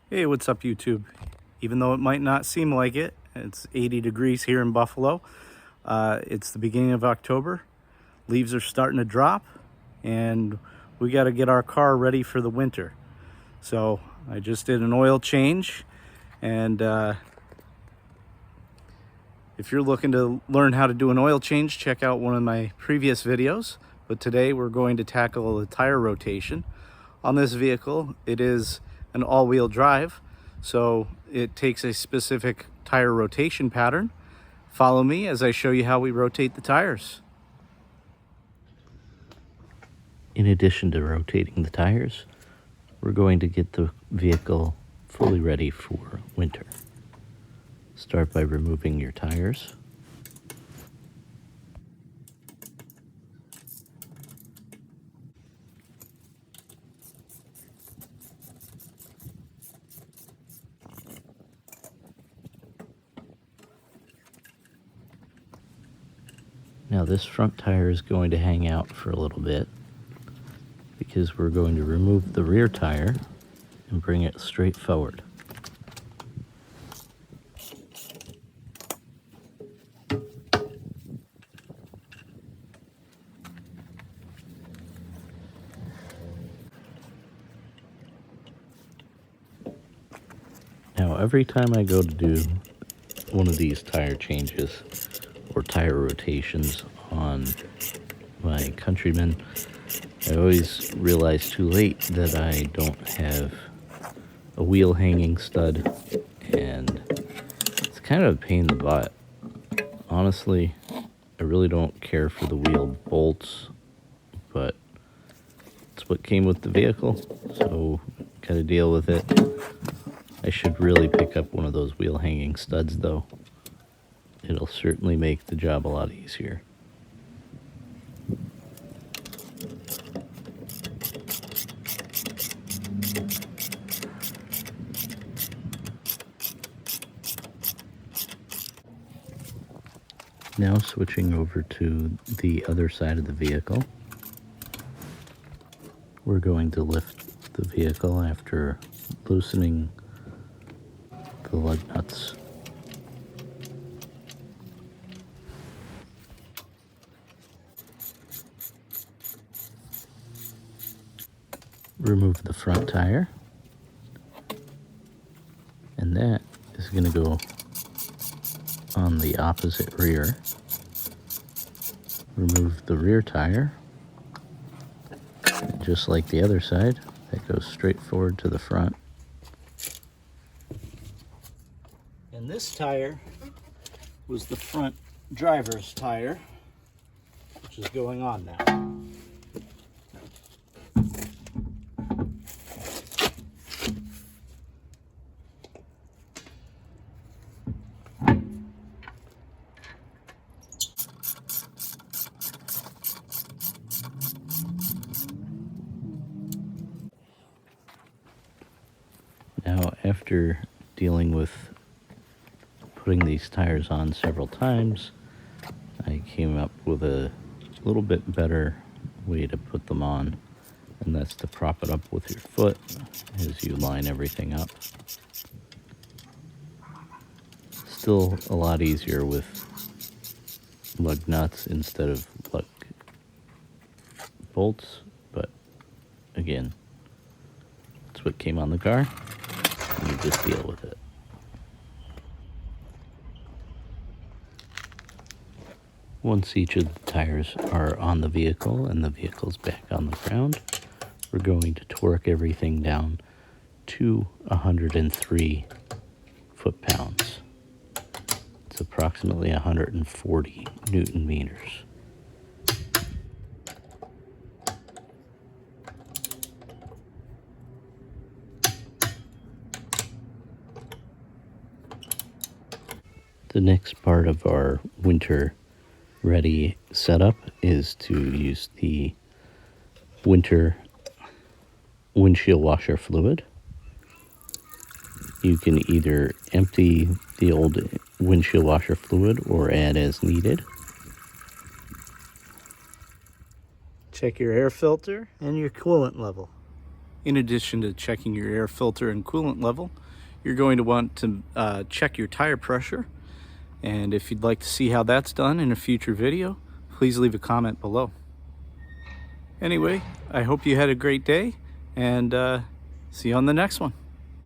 Hey, what's up, YouTube? Even though it might not seem like it, it's 80 degrees here in Buffalo. It's the beginning of October. Leaves are starting to drop, and we got to get our car ready for the winter. So I just did an oil change, and if you're looking to learn how to do an oil change, check out one of my previous videos. But today we're going to tackle the tire rotation. On this vehicle, it is an all-wheel drive, so it takes a specific tire rotation pattern. Follow me as I show you how we rotate the tires. In addition to rotating the tires, we're going to get the vehicle fully ready for winter. Start by removing your tires. Now this front tire is going to hang out for a little bit because we're going to remove the rear tire and bring it straight forward. Now every time I go to do one of these tire changes or tire rotations on my Countryman, I always realize too late that I don't have a wheel hanging stud, and it's kind of a pain in the butt. Honestly, I really don't care for the wheel bolts, but it's what came with the vehicle, so gotta deal with it. I should really pick up one of those wheel hanging studs though. It'll certainly make the job a lot easier. Now switching over to the other side of the vehicle, we're going to lift the vehicle after loosening the lug nuts. Remove the front tire, and that is going to go on the opposite rear. Remove the rear tire, and just like the other side, that goes straight forward to the front. And this tire was the front driver's tire, which is going on now. Now, after dealing with putting these tires on several times, I came up with a little bit better way to put them on, and that's to prop it up with your foot as you line everything up. Still a lot easier with lug nuts instead of lug bolts, but again, that's what came on the car, and you just deal with it. Once each of the tires are on the vehicle and the vehicle's back on the ground, we're going to torque everything down to 103 foot-pounds. It's approximately 140 Newton meters. The next part of our winter ready setup is to use the winter windshield washer fluid. You can either empty the old windshield washer fluid or add as needed. Check your air filter and your coolant level. in addition to checking your air filter and coolant level, you're going to want to check your tire pressure. And if you'd like to see how that's done in a future video, please leave a comment below. Anyway, I hope you had a great day, and see you on the next one.